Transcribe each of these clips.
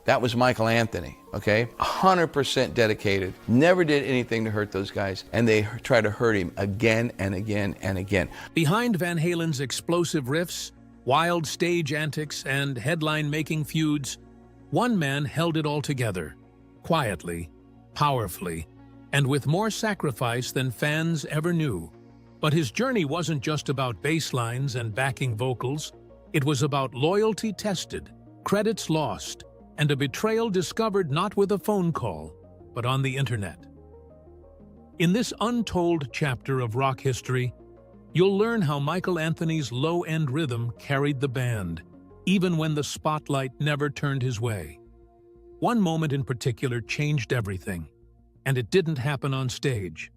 That was Michael Anthony, okay? 100% dedicated, never did anything to hurt those guys, and they try to hurt him again and again and again. Behind Van Halen's explosive riffs, wild stage antics, and headline-making feuds, one man held it all together, quietly, powerfully, and with more sacrifice than fans ever knew. But his journey wasn't just about bass lines and backing vocals. It was about loyalty tested, credits lost, and a betrayal discovered not with a phone call, but on the internet. In this untold chapter of rock history, you'll learn how Michael Anthony's low-end rhythm carried the band, even when the spotlight never turned his way. One moment in particular changed everything, and it didn't happen on stage.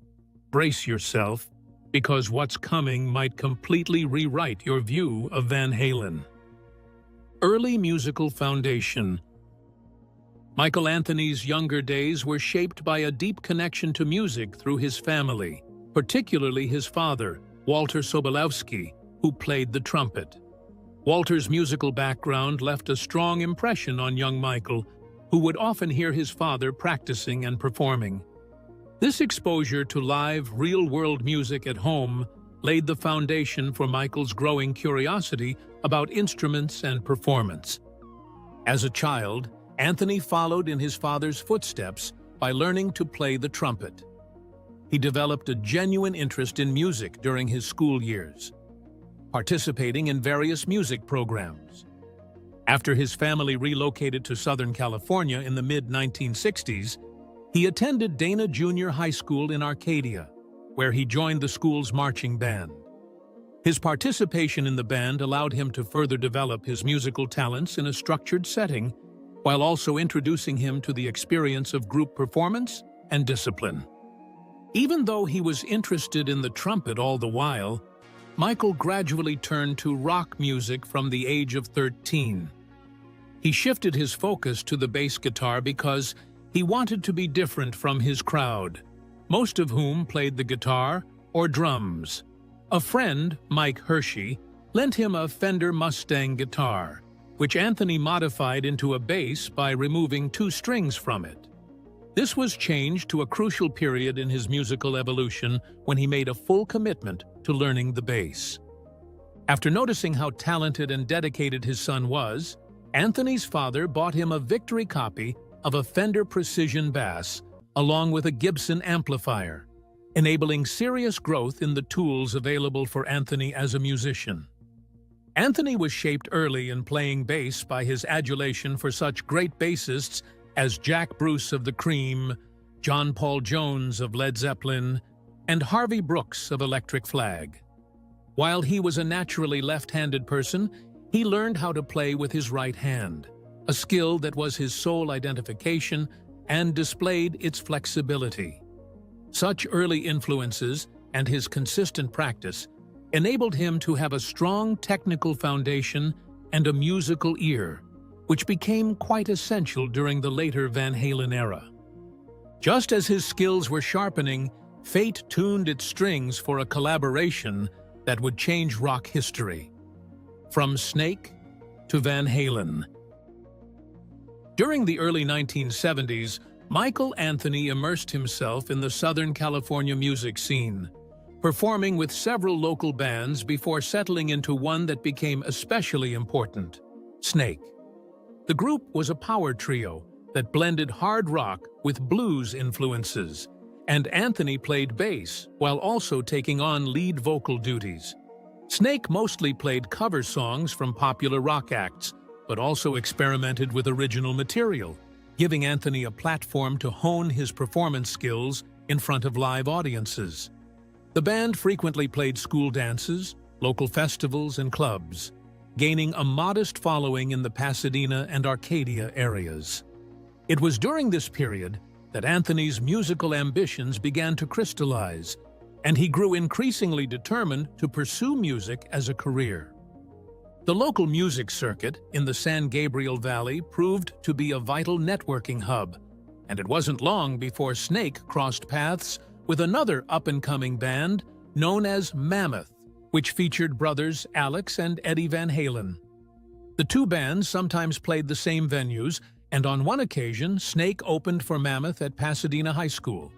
Brace yourself, because what's coming might completely rewrite your view of Van Halen. Early musical foundation. Michael Anthony's younger days were shaped by a deep connection to music through his family, particularly his father, Walter Sobolewski, who played the trumpet. Walter's musical background left a strong impression on young Michael, who would often hear his father practicing and performing. This exposure to live, real-world music at home laid the foundation for Michael's growing curiosity about instruments and performance. As a child, Anthony followed in his father's footsteps by learning to play the trumpet. He developed a genuine interest in music during his school years, participating in various music programs. After his family relocated to Southern California in the mid-1960s, he attended Dana Junior High School in Arcadia, where he joined the school's marching band. His participation in the band allowed him to further develop his musical talents in a structured setting, while also introducing him to the experience of group performance and discipline. Even though he was interested in the trumpet all the while, Michael gradually turned to rock music from the age of 13. He shifted his focus to the bass guitar because he wanted to be different from his crowd, most of whom played the guitar or drums. A friend, Mike Hershey, lent him a Fender Mustang guitar, which Anthony modified into a bass by removing 2 strings from it. This was changed to a crucial period in his musical evolution when he made a full commitment to learning the bass. After noticing how talented and dedicated his son was, Anthony's father bought him a victory copy of a Fender Precision bass along with a Gibson amplifier, enabling serious growth in the tools available for Anthony as a musician. Anthony was shaped early in playing bass by his adulation for such great bassists as Jack Bruce of the Cream, John Paul Jones of Led Zeppelin, and Harvey Brooks of Electric Flag. While he was a naturally left-handed person, he learned how to play with his right hand, a skill that was his sole identification and displayed its flexibility. Such early influences and his consistent practice enabled him to have a strong technical foundation and a musical ear, which became quite essential during the later Van Halen era. Just as his skills were sharpening, fate tuned its strings for a collaboration that would change rock history. From Snake to Van Halen. During the early 1970s, Michael Anthony immersed himself in the Southern California music scene, performing with several local bands before settling into one that became especially important, Snake. The group was a power trio that blended hard rock with blues influences, and Anthony played bass while also taking on lead vocal duties. Snake mostly played cover songs from popular rock acts, but also experimented with original material, giving Anthony a platform to hone his performance skills in front of live audiences. The band frequently played school dances, local festivals, and clubs, gaining a modest following in the Pasadena and Arcadia areas. It was during this period that Anthony's musical ambitions began to crystallize, and he grew increasingly determined to pursue music as a career. The local music circuit in the San Gabriel Valley proved to be a vital networking hub, and it wasn't long before Snake crossed paths with another up-and-coming band known as Mammoth, which featured brothers Alex and Eddie Van Halen. The two bands sometimes played the same venues, and on one occasion, Snake opened for Mammoth at Pasadena High School.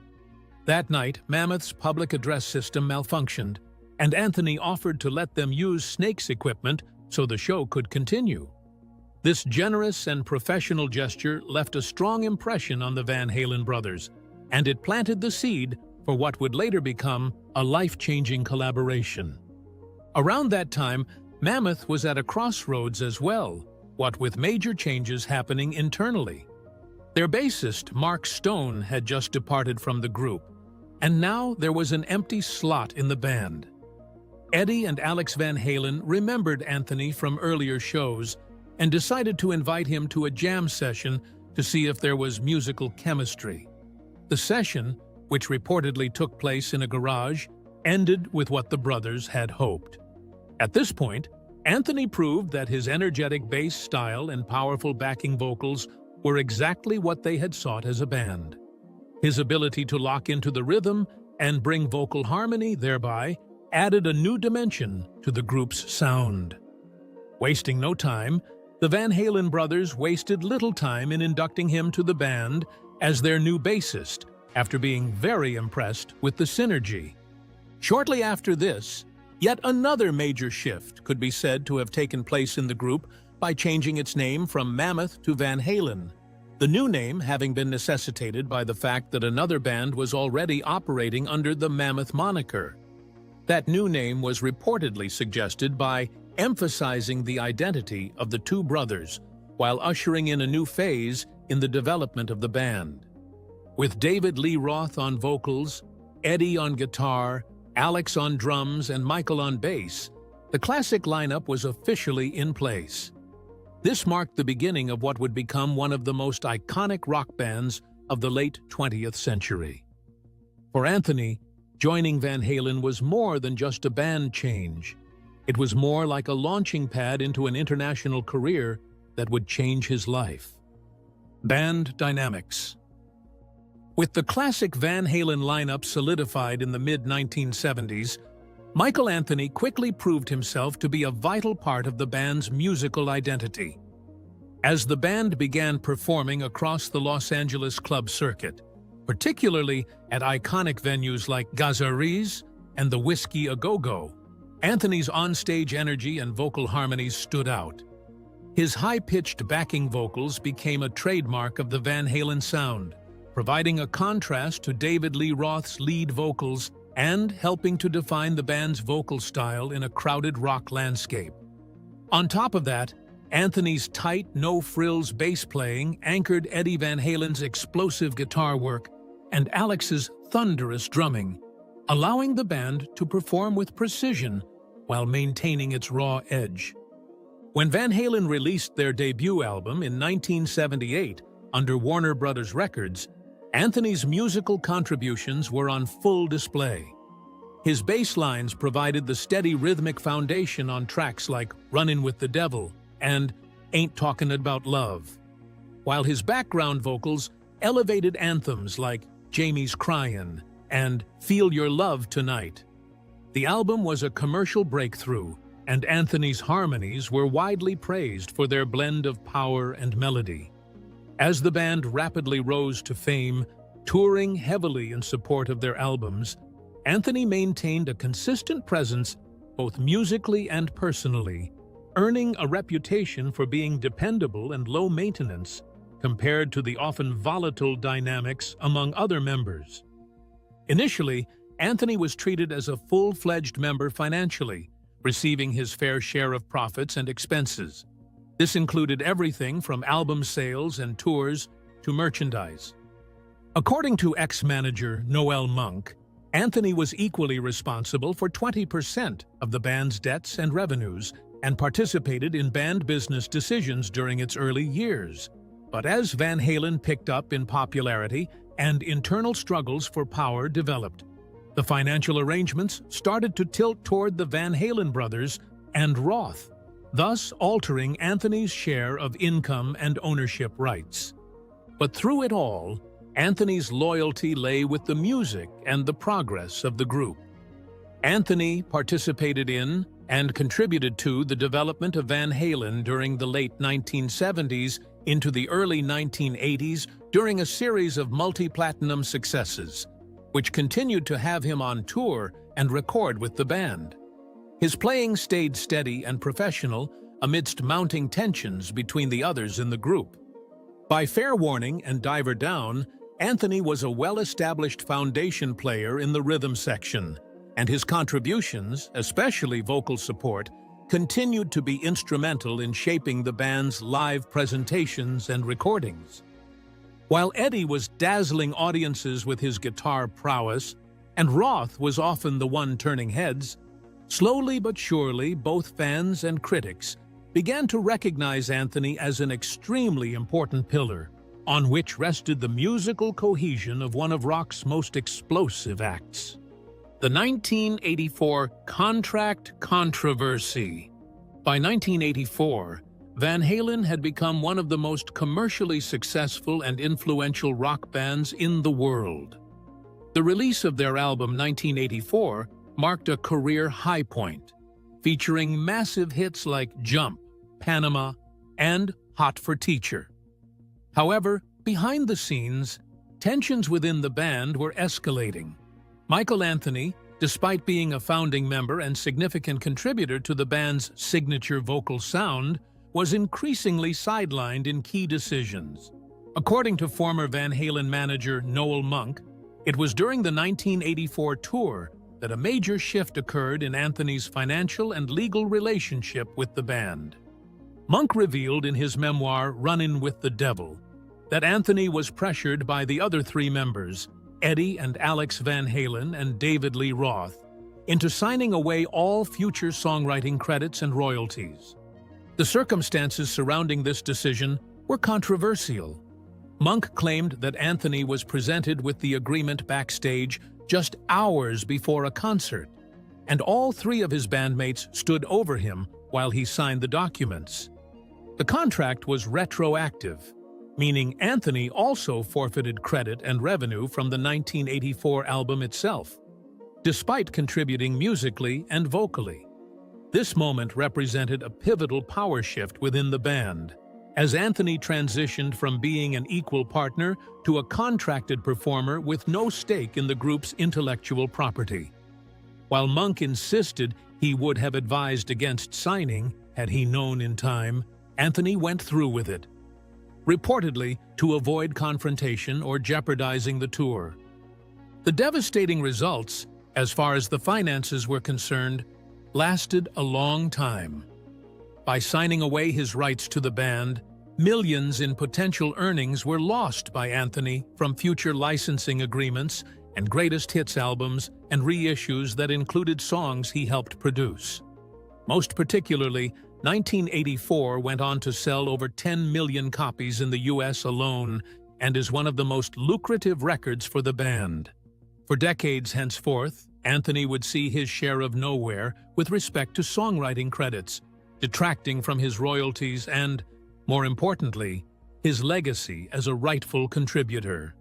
That night, Mammoth's public address system malfunctioned, and Anthony offered to let them use Snake's equipment so the show could continue. This generous and professional gesture left a strong impression on the Van Halen brothers, and it planted the seed for what would later become a life-changing collaboration. Around that time, Mammoth was at a crossroads as well, what with major changes happening internally. Their bassist, Mark Stone, had just departed from the group, and now there was an empty slot in the band. Eddie and Alex Van Halen remembered Anthony from earlier shows and decided to invite him to a jam session to see if there was musical chemistry. The session, which reportedly took place in a garage, ended with what the brothers had hoped. At this point, Anthony proved that his energetic bass style and powerful backing vocals were exactly what they had sought as a band. His ability to lock into the rhythm and bring vocal harmony thereby added a new dimension to the group's sound. Wasting no time, the Van Halen brothers wasted little time in inducting him to the band as their new bassist, after being very impressed with the synergy. Shortly after this, yet another major shift could be said to have taken place in the group by changing its name from Mammoth to Van Halen, the new name having been necessitated by the fact that another band was already operating under the Mammoth moniker. That new name was reportedly suggested by emphasizing the identity of the two brothers while ushering in a new phase in the development of the band. With David Lee Roth on vocals, Eddie on guitar, Alex on drums, and Michael on bass, the classic lineup was officially in place. This marked the beginning of what would become one of the most iconic rock bands of the late 20th century. For Anthony, joining Van Halen was more than just a band change. It was more like a launching pad into an international career that would change his life. Band dynamics. With the classic Van Halen lineup solidified in the mid-1970s, Michael Anthony quickly proved himself to be a vital part of the band's musical identity. As the band began performing across the Los Angeles club circuit, particularly at iconic venues like Gazaris and the Whiskey A Go-Go, Anthony's onstage energy and vocal harmonies stood out. His high-pitched backing vocals became a trademark of the Van Halen sound, providing a contrast to David Lee Roth's lead vocals and helping to define the band's vocal style in a crowded rock landscape. On top of that, Anthony's tight, no-frills bass playing anchored Eddie Van Halen's explosive guitar work and Alex's thunderous drumming, allowing the band to perform with precision while maintaining its raw edge. When Van Halen released their debut album in 1978 under Warner Brothers Records, Anthony's musical contributions were on full display. His bass lines provided the steady rhythmic foundation on tracks like Runnin' with the Devil and Ain't Talkin' About Love, while his background vocals elevated anthems like Jamie's Cryin' and Feel Your Love Tonight. The album was a commercial breakthrough, and Anthony's harmonies were widely praised for their blend of power and melody. As the band rapidly rose to fame, touring heavily in support of their albums, Anthony maintained a consistent presence both musically and personally, earning a reputation for being dependable and low maintenance compared to the often volatile dynamics among other members. Initially, Anthony was treated as a full-fledged member financially, receiving his fair share of profits and expenses. This included everything from album sales and tours to merchandise. According to ex-manager Noel Monk, Anthony was equally responsible for 20% of the band's debts and revenues and participated in band business decisions during its early years. But as Van Halen picked up in popularity and internal struggles for power developed, the financial arrangements started to tilt toward the Van Halen brothers and Roth, thus altering Anthony's share of income and ownership rights. But through it all, Anthony's loyalty lay with the music and the progress of the group. Anthony participated in and contributed to the development of Van Halen during the late 1970s into the early 1980s during a series of multi-platinum successes, which continued to have him on tour and record with the band. His playing stayed steady and professional amidst mounting tensions between the others in the group. By Fair Warning and Diver Down, Anthony was a well-established foundation player in the rhythm section, and his contributions, especially vocal support, continued to be instrumental in shaping the band's live presentations and recordings. While Eddie was dazzling audiences with his guitar prowess, and Roth was often the one turning heads, slowly but surely both fans and critics began to recognize Anthony as an extremely important pillar, on which rested the musical cohesion of one of rock's most explosive acts. The 1984 contract controversy. By 1984, Van Halen had become one of the most commercially successful and influential rock bands in the world. The release of their album 1984 marked a career high point, featuring massive hits like Jump, Panama, and Hot for Teacher. However, behind the scenes, tensions within the band were escalating. Michael Anthony, despite being a founding member and significant contributor to the band's signature vocal sound, was increasingly sidelined in key decisions. According to former Van Halen manager Noel Monk, it was during the 1984 tour that a major shift occurred in Anthony's financial and legal relationship with the band. Monk revealed in his memoir Run-In with the Devil that Anthony was pressured by the other three members, Eddie and Alex Van Halen and David Lee Roth, into signing away all future songwriting credits and royalties. The circumstances surrounding this decision were controversial. Monk claimed that Anthony was presented with the agreement backstage just hours before a concert, and all three of his bandmates stood over him while he signed the documents. The contract was retroactive, meaning Anthony also forfeited credit and revenue from the 1984 album itself, despite contributing musically and vocally. This moment represented a pivotal power shift within the band, as Anthony transitioned from being an equal partner to a contracted performer with no stake in the group's intellectual property. While Monk insisted he would have advised against signing had he known in time, Anthony went through with it, reportedly to avoid confrontation or jeopardizing the tour. The devastating results, as far as the finances were concerned, lasted a long time. By signing away his rights to the band, millions in potential earnings were lost by Anthony from future licensing agreements and greatest hits albums and reissues that included songs he helped produce. Most particularly, 1984 went on to sell over 10 million copies in the US alone and is one of the most lucrative records for the band. For decades henceforth, Anthony would see his share of nowhere with respect to songwriting credits, detracting from his royalties and, more importantly, his legacy as a rightful contributor.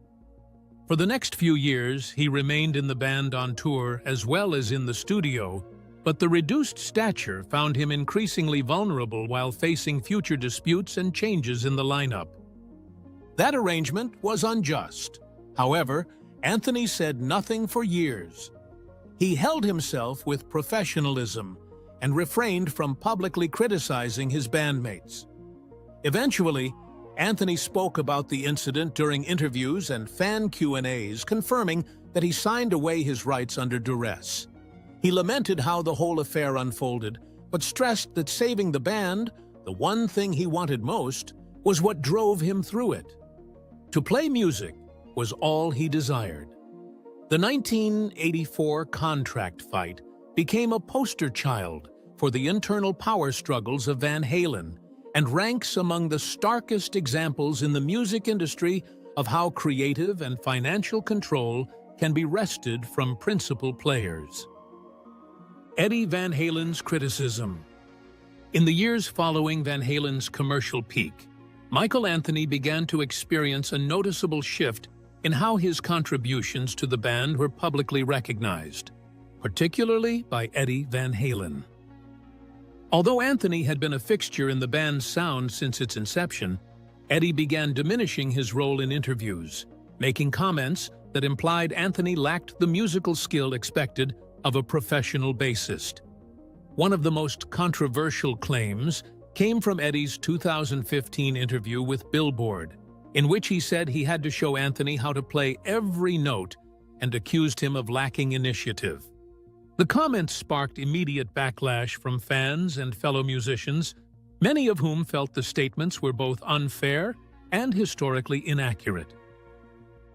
For the next few years, he remained in the band on tour as well as in the studio, but the reduced stature found him increasingly vulnerable while facing future disputes and changes in the lineup. That arrangement was unjust. However, Anthony said nothing for years. He held himself with professionalism and refrained from publicly criticizing his bandmates. Eventually, Anthony spoke about the incident during interviews and fan Q&As, confirming that he signed away his rights under duress. He lamented how the whole affair unfolded, but stressed that saving the band, the one thing he wanted most, was what drove him through it. To play music was all he desired. The 1984 contract fight became a poster child for the internal power struggles of Van Halen and ranks among the starkest examples in the music industry of how creative and financial control can be wrested from principal players. Eddie Van Halen's criticism. In the years following Van Halen's commercial peak, Michael Anthony began to experience a noticeable shift in how his contributions to the band were publicly recognized, particularly by Eddie Van Halen. Although Anthony had been a fixture in the band's sound since its inception, Eddie began diminishing his role in interviews, making comments that implied Anthony lacked the musical skill expected of a professional bassist. One of the most controversial claims came from Eddie's 2015 interview with Billboard, in which he said he had to show Anthony how to play every note and accused him of lacking initiative. The comments sparked immediate backlash from fans and fellow musicians, many of whom felt the statements were both unfair and historically inaccurate.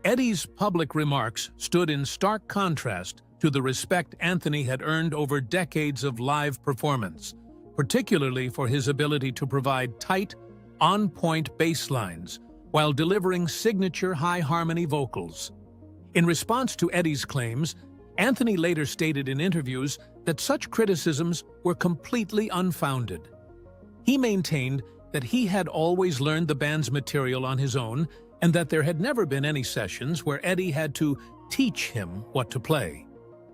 Eddie's public remarks stood in stark contrast to the respect Anthony had earned over decades of live performance, particularly for his ability to provide tight, on-point bass lines while delivering signature high-harmony vocals. In response to Eddie's claims, Anthony later stated in interviews that such criticisms were completely unfounded. He maintained that he had always learned the band's material on his own and that there had never been any sessions where Eddie had to teach him what to play.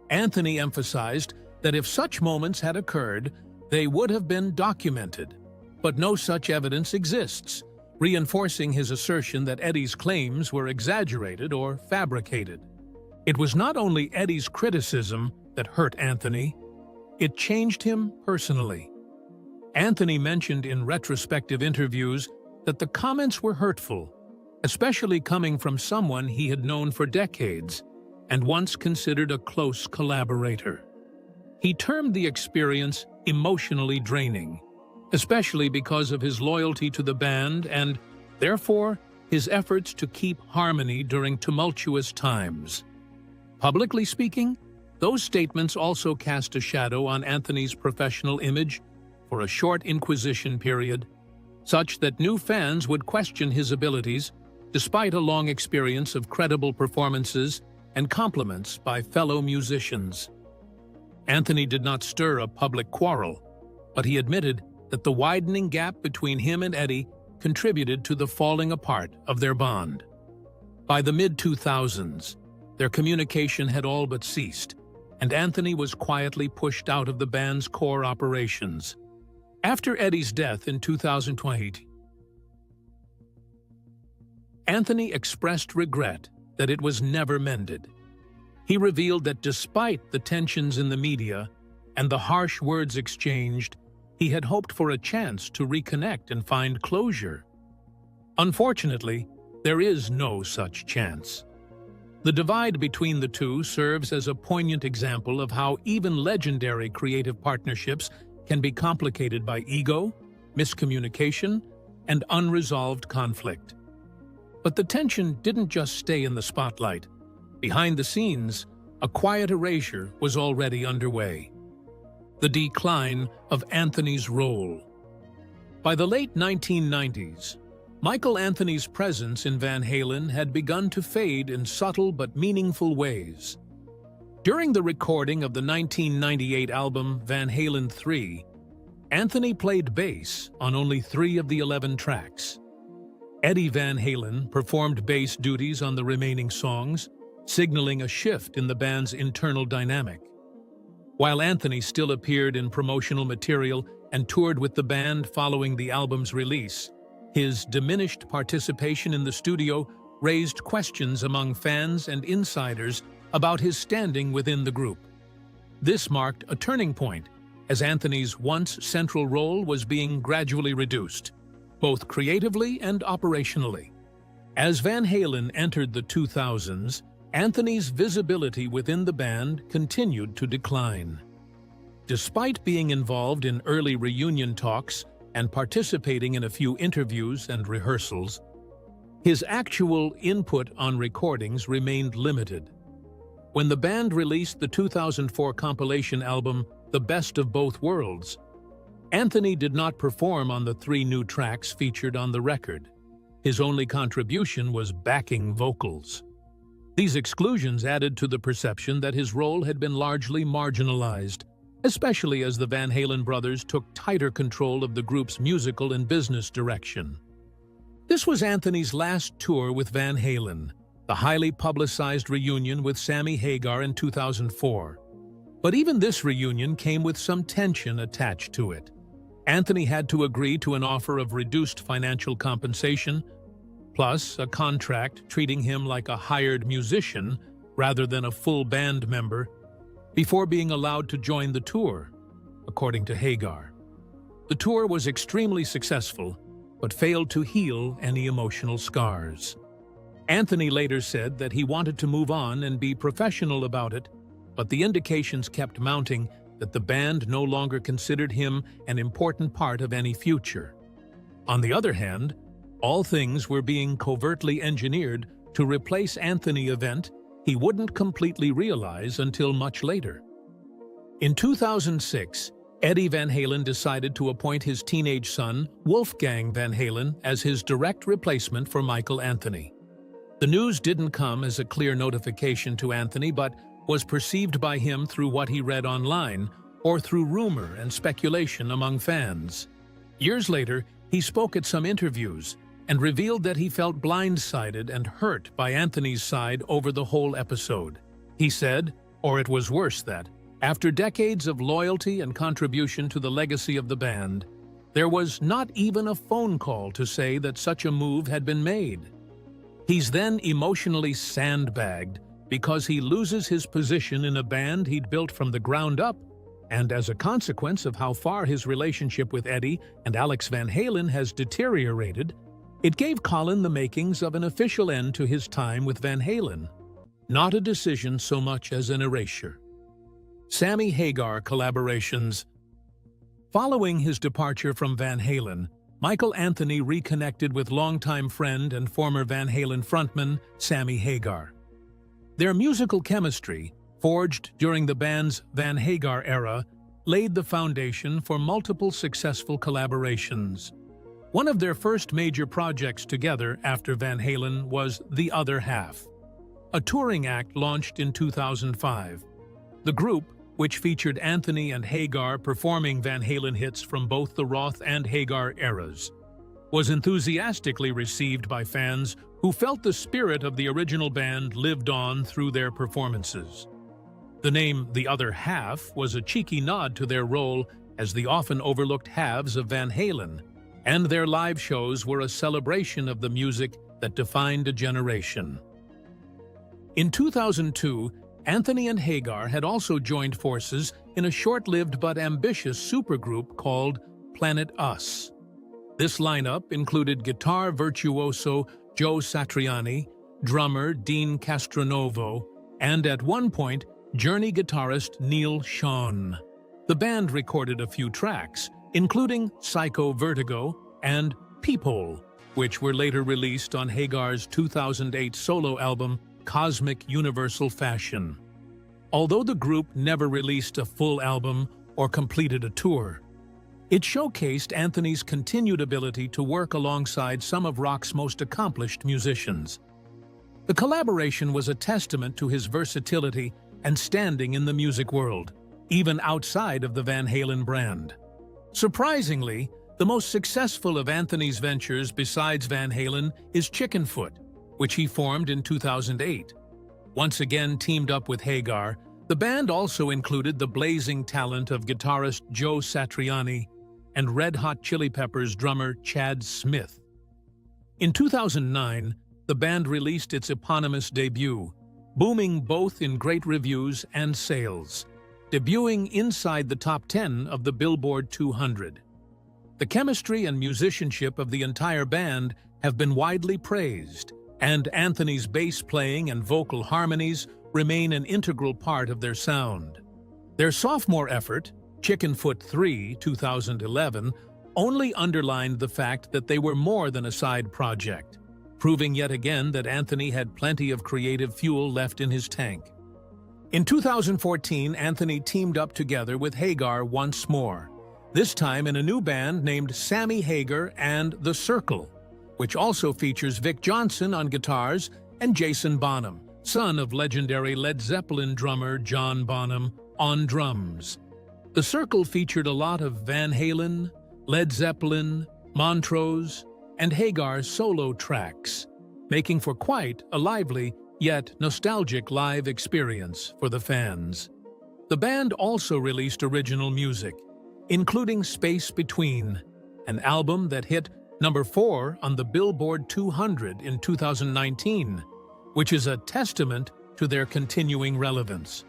Anthony emphasized that if such moments had occurred, they would have been documented, but no such evidence exists, reinforcing his assertion that Eddie's claims were exaggerated or fabricated. It was not only Eddie's criticism that hurt Anthony, it changed him personally. Anthony mentioned in retrospective interviews that the comments were hurtful, especially coming from someone he had known for decades and once considered a close collaborator. He termed the experience emotionally draining, especially because of his loyalty to the band and, therefore, his efforts to keep harmony during tumultuous times. Publicly speaking, those statements also cast a shadow on Anthony's professional image for a short inquisition period, such that new fans would question his abilities despite a long experience of credible performances and compliments by fellow musicians. Anthony did not stir a public quarrel, but he admitted that the widening gap between him and Eddie contributed to the falling apart of their bond. By the mid-2000s, their communication had all but ceased, and Anthony was quietly pushed out of the band's core operations. After Eddie's death in 2020, Anthony expressed regret that it was never mended. He revealed that despite the tensions in the media and the harsh words exchanged, he had hoped for a chance to reconnect and find closure. Unfortunately, there is no such chance. The divide between the two serves as a poignant example of how even legendary creative partnerships can be complicated by ego, miscommunication, and unresolved conflict. But the tension didn't just stay in the spotlight. Behind the scenes, a quiet erasure was already underway. The decline of Anthony's role. By the late 1990s, Michael Anthony's presence in Van Halen had begun to fade in subtle but meaningful ways. During the recording of the 1998 album Van Halen 3, Anthony played bass on only 3 of the 11 tracks. Eddie Van Halen performed bass duties on the remaining songs, signaling a shift in the band's internal dynamic. While Anthony still appeared in promotional material and toured with the band following the album's release, his diminished participation in the studio raised questions among fans and insiders about his standing within the group. This marked a turning point, as Anthony's once central role was being gradually reduced, both creatively and operationally. As Van Halen entered the 2000s, Anthony's visibility within the band continued to decline. Despite being involved in early reunion talks and participating in a few interviews and rehearsals, his actual input on recordings remained limited. When the band released the 2004 compilation album The Best of Both Worlds, Anthony did not perform on the 3 new tracks featured on the record. His only contribution was backing vocals. These exclusions added to the perception that his role had been largely marginalized, especially as the Van Halen brothers took tighter control of the group's musical and business direction. This was Anthony's last tour with Van Halen, the highly publicized reunion with Sammy Hagar in 2004. But even this reunion came with some tension attached to it. Anthony had to agree to an offer of reduced financial compensation, plus a contract treating him like a hired musician rather than a full band member, before being allowed to join the tour, according to Hagar. The tour was extremely successful, but failed to heal any emotional scars. Anthony later said that he wanted to move on and be professional about it, but the indications kept mounting that the band no longer considered him an important part of any future. On the other hand, all things were being covertly engineered to replace Anthony, event he wouldn't completely realize until much later. In 2006, Eddie Van Halen decided to appoint his teenage son, Wolfgang Van Halen, as his direct replacement for Michael Anthony. The news didn't come as a clear notification to Anthony, but was perceived by him through what he read online or through rumor and speculation among fans. Years later, he spoke at some interviews and revealed that he felt blindsided and hurt by Anthony's side over the whole episode. He said, or it was worse, that after decades of loyalty and contribution to the legacy of the band, there was not even a phone call to say that such a move had been made. He's then emotionally sandbagged because he loses his position in a band he'd built from the ground up, and as a consequence of how far his relationship with Eddie and Alex Van Halen has deteriorated, it gave Colin the makings of an official end to his time with Van Halen, not a decision so much as an erasure. Sammy Hagar collaborations. Following his departure from Van Halen, Michael Anthony reconnected with longtime friend and former Van Halen frontman Sammy Hagar. Their musical chemistry, forged during the band's Van Hagar era, laid the foundation for multiple successful collaborations. One of their first major projects together after Van Halen was The Other Half, a touring act launched in 2005. The group, which featured Anthony and Hagar performing Van Halen hits from both the Roth and Hagar eras, was enthusiastically received by fans who felt the spirit of the original band lived on through their performances. The name The Other Half was a cheeky nod to their role as the often overlooked halves of Van Halen, and their live shows were a celebration of the music that defined a generation. In 2002, Anthony and Hagar had also joined forces in a short-lived but ambitious supergroup called Planet Us. This lineup included guitar virtuoso Joe Satriani, drummer Dean Castronovo, and at one point, Journey guitarist Neil Schon. The band recorded a few tracks, including Psycho Vertigo and Peephole, which were later released on Hagar's 2008 solo album, Cosmic Universal Fashion. Although the group never released a full album or completed a tour, it showcased Anthony's continued ability to work alongside some of rock's most accomplished musicians. The collaboration was a testament to his versatility and standing in the music world, even outside of the Van Halen brand. Surprisingly, the most successful of Anthony's ventures besides Van Halen is Chickenfoot, which he formed in 2008. Once again teamed up with Hagar, the band also included the blazing talent of guitarist Joe Satriani and Red Hot Chili Peppers drummer Chad Smith. In 2009, the band released its eponymous debut, booming both in great reviews and sales, debuting inside the top 10 of the Billboard 200. The chemistry and musicianship of the entire band have been widely praised, and Anthony's bass playing and vocal harmonies remain an integral part of their sound. Their sophomore effort, Chickenfoot 3, 2011, only underlined the fact that they were more than a side project, proving yet again that Anthony had plenty of creative fuel left in his tank. In 2014, Anthony teamed up together with Hagar once more, this time in a new band named Sammy Hagar and The Circle, which also features Vic Johnson on guitars and Jason Bonham, son of legendary Led Zeppelin drummer John Bonham, on drums. The Circle featured a lot of Van Halen, Led Zeppelin, Montrose, and Hagar solo tracks, making for quite a lively yet nostalgic live experience for the fans. The band also released original music, including Space Between, an album that hit number 4 on the Billboard 200 in 2019, which is a testament to their continuing relevance.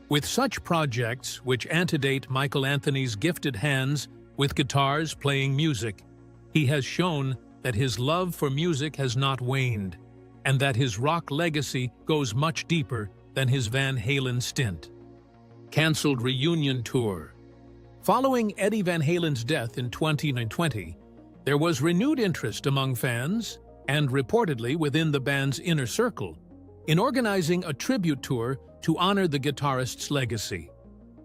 With such projects which antedate Michael Anthony's gifted hands with guitars playing music, he has shown that his love for music has not waned, and that his rock legacy goes much deeper than his Van Halen stint. Cancelled reunion tour. Following Eddie Van Halen's death in 2020, there was renewed interest among fans, and reportedly within the band's inner circle, in organizing a tribute tour to honor the guitarist's legacy.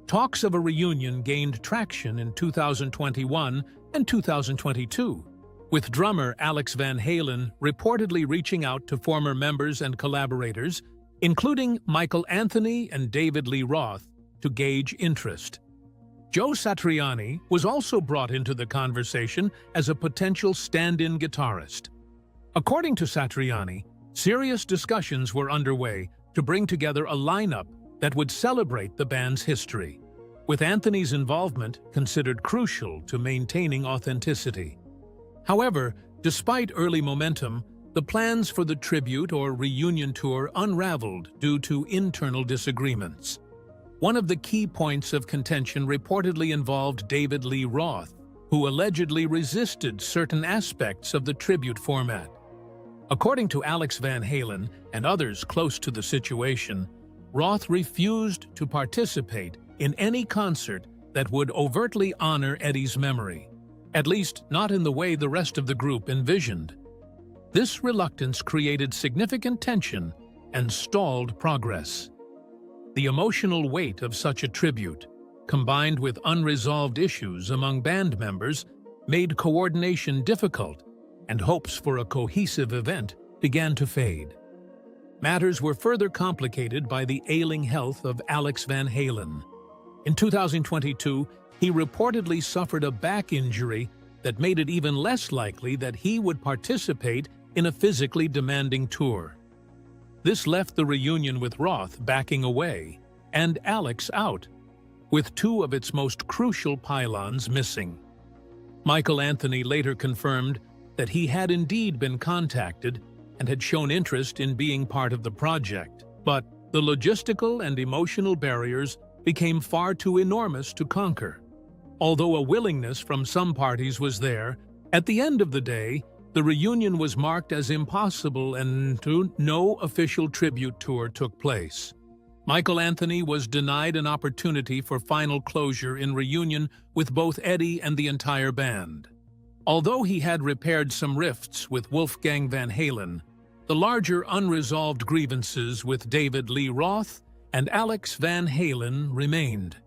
Talks of a reunion gained traction in 2021 and 2022, with drummer Alex Van Halen reportedly reaching out to former members and collaborators, including Michael Anthony and David Lee Roth, to gauge interest. Joe Satriani was also brought into the conversation as a potential stand-in guitarist. According to Satriani, serious discussions were underway to bring together a lineup that would celebrate the band's history, with Anthony's involvement considered crucial to maintaining authenticity. However, despite early momentum, the plans for the tribute or reunion tour unraveled due to internal disagreements. One of the key points of contention reportedly involved David Lee Roth, who allegedly resisted certain aspects of the tribute format. According to Alex Van Halen and others close to the situation, Roth refused to participate in any concert that would overtly honor Eddie's memory, at least not in the way the rest of the group envisioned. This reluctance created significant tension and stalled progress. The emotional weight of such a tribute, combined with unresolved issues among band members, made coordination difficult, and hopes for a cohesive event began to fade. Matters were further complicated by the ailing health of Alex Van Halen. In 2022, he reportedly suffered a back injury that made it even less likely that he would participate in a physically demanding tour. This left the reunion with Roth backing away and Alex out, with two of its most crucial pylons missing. Michael Anthony later confirmed that he had indeed been contacted and had shown interest in being part of the project, but the logistical and emotional barriers became far too enormous to conquer. Although a willingness from some parties was there, at the end of the day, the reunion was marked as impossible and no official tribute tour took place. Michael Anthony was denied an opportunity for final closure in reunion with both Eddie and the entire band. Although he had repaired some rifts with Wolfgang Van Halen, the larger unresolved grievances with David Lee Roth and Alex Van Halen remained.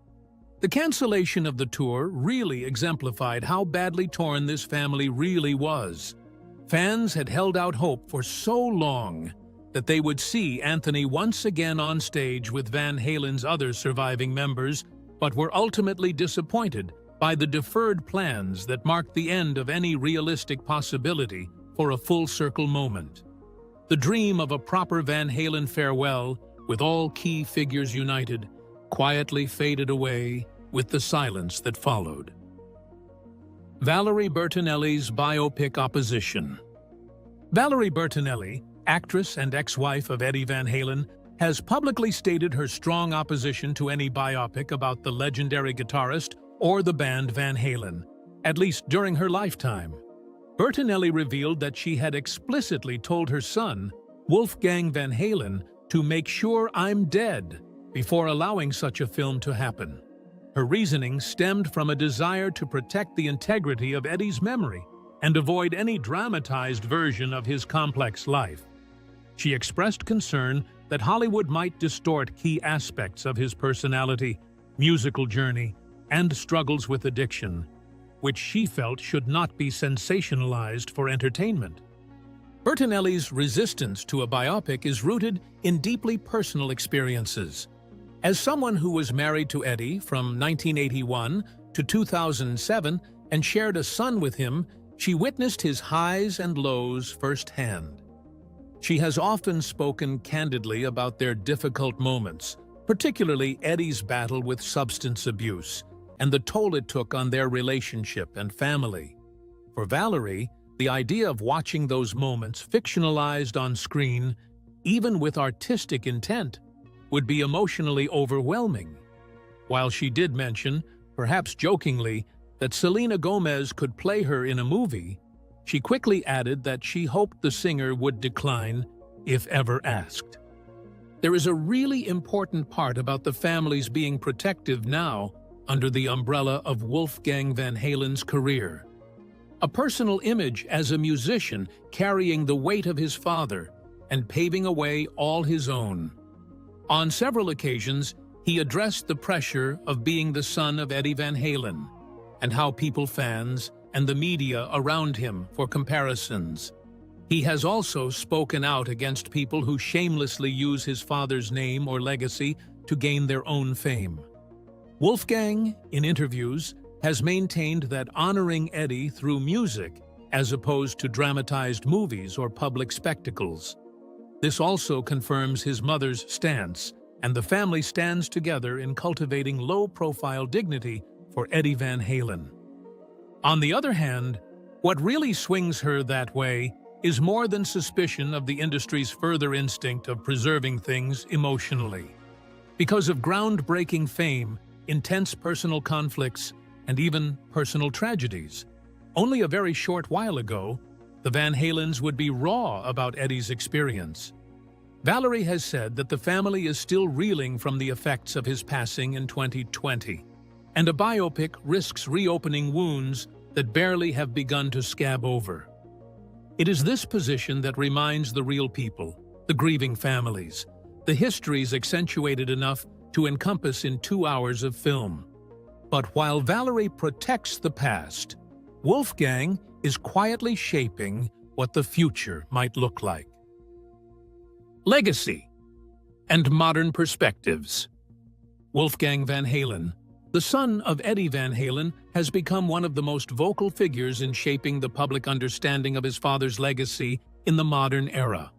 The cancellation of the tour really exemplified how badly torn this family really was. Fans had held out hope for so long that they would see Anthony once again on stage with Van Halen's other surviving members, but were ultimately disappointed by the deferred plans that marked the end of any realistic possibility for a full-circle moment. The dream of a proper Van Halen farewell, with all key figures united, quietly faded away with the silence that followed. Valerie Bertinelli's biopic opposition. Valerie Bertinelli, actress and ex-wife of Eddie Van Halen, has publicly stated her strong opposition to any biopic about the legendary guitarist or the band Van Halen, at least during her lifetime. Bertinelli revealed that she had explicitly told her son, Wolfgang Van Halen, to make sure I'm dead before allowing such a film to happen. Her reasoning stemmed from a desire to protect the integrity of Eddie's memory and avoid any dramatized version of his complex life. She expressed concern that Hollywood might distort key aspects of his personality, musical journey, and struggles with addiction, which she felt should not be sensationalized for entertainment. Bertinelli's resistance to a biopic is rooted in deeply personal experiences. As someone who was married to Eddie from 1981 to 2007 and shared a son with him, she witnessed his highs and lows firsthand. She has often spoken candidly about their difficult moments, particularly Eddie's battle with substance abuse, and the toll it took on their relationship and family. For Valerie, the idea of watching those moments fictionalized on screen, even with artistic intent, would be emotionally overwhelming. While she did mention, perhaps jokingly, that Selena Gomez could play her in a movie, she quickly added that she hoped the singer would decline if ever asked. There is a really important part about the families being protective now under the umbrella of Wolfgang Van Halen's career. A personal image as a musician carrying the weight of his father and paving a way all his own. On several occasions, he addressed the pressure of being the son of Eddie Van Halen and how fans and the media around him for comparisons. He has also spoken out against people who shamelessly use his father's name or legacy to gain their own fame. Wolfgang, in interviews, has maintained that honoring Eddie through music as opposed to dramatized movies or public spectacles. This also confirms his mother's stance, and the family stands together in cultivating low-profile dignity for Eddie Van Halen. On the other hand, what really swings her that way is more than suspicion of the industry's further instinct of preserving things emotionally. Because of groundbreaking fame, intense personal conflicts, and even personal tragedies. Only a very short while ago, the Van Halens would be raw about Eddie's experience. Valerie has said that the family is still reeling from the effects of his passing in 2020, and a biopic risks reopening wounds that barely have begun to scab over. It is this position that reminds the real people, the grieving families, the histories accentuated enough to encompass in 2 hours of film. But while Valerie protects the past, Wolfgang is quietly shaping what the future might look like. Legacy and modern perspectives. Wolfgang Van Halen, the son of Eddie Van Halen, has become one of the most vocal figures in shaping the public understanding of his father's legacy in the modern era.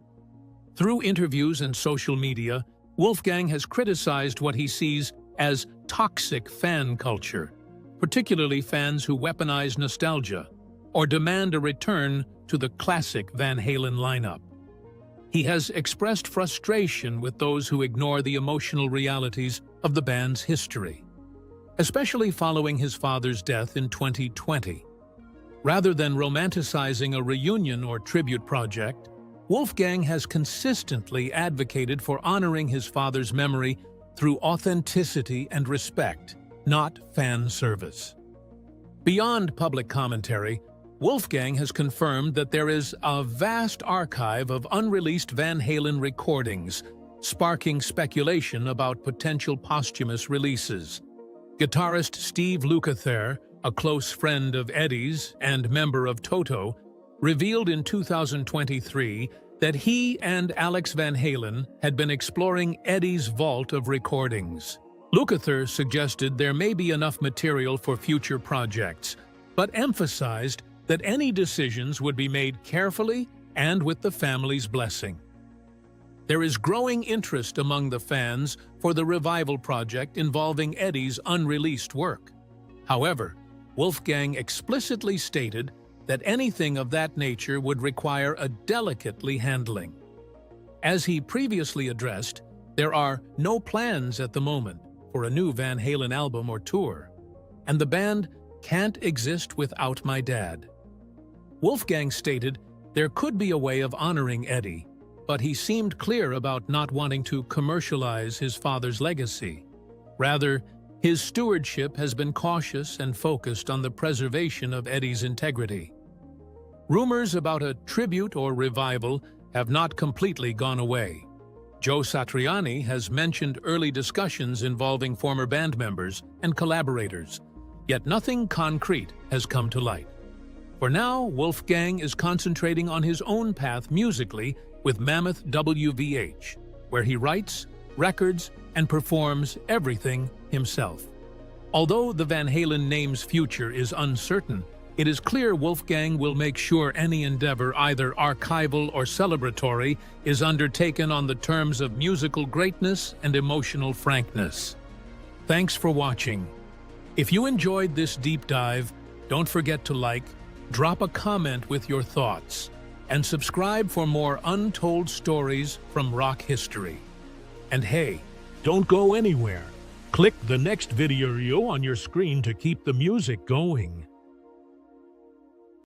Through interviews and social media, Wolfgang has criticized what he sees as toxic fan culture, particularly fans who weaponize nostalgia or demand a return to the classic Van Halen lineup. He has expressed frustration with those who ignore the emotional realities of the band's history, especially following his father's death in 2020. Rather than romanticizing a reunion or tribute project, Wolfgang has consistently advocated for honoring his father's memory through authenticity and respect, not fan service. Beyond public commentary, Wolfgang has confirmed that there is a vast archive of unreleased Van Halen recordings, sparking speculation about potential posthumous releases. Guitarist Steve Lukather, a close friend of Eddie's and member of Toto, revealed in 2023 that he and Alex Van Halen had been exploring Eddie's vault of recordings. Lukather suggested there may be enough material for future projects, but emphasized that any decisions would be made carefully and with the family's blessing. There is growing interest among the fans for the revival project involving Eddie's unreleased work. However, Wolfgang explicitly stated that anything of that nature would require a delicately handling. As he previously addressed, there are no plans at the moment for a new Van Halen album or tour, and the band can't exist without my dad. Wolfgang stated there could be a way of honoring Eddie, but he seemed clear about not wanting to commercialize his father's legacy. Rather, his stewardship has been cautious and focused on the preservation of Eddie's integrity. Rumors about a tribute or revival have not completely gone away. Joe Satriani has mentioned early discussions involving former band members and collaborators, yet nothing concrete has come to light. For now, Wolfgang is concentrating on his own path musically with Mammoth WVH, where he writes, records, and performs everything himself. Although the Van Halen name's future is uncertain, it is clear Wolfgang will make sure any endeavor, either archival or celebratory, is undertaken on the terms of musical greatness and emotional frankness. Thanks for watching. If you enjoyed this deep dive, don't forget to like, drop a comment with your thoughts, and subscribe for more untold stories from rock history. And hey, don't go anywhere. Click the next video on your screen to keep the music going.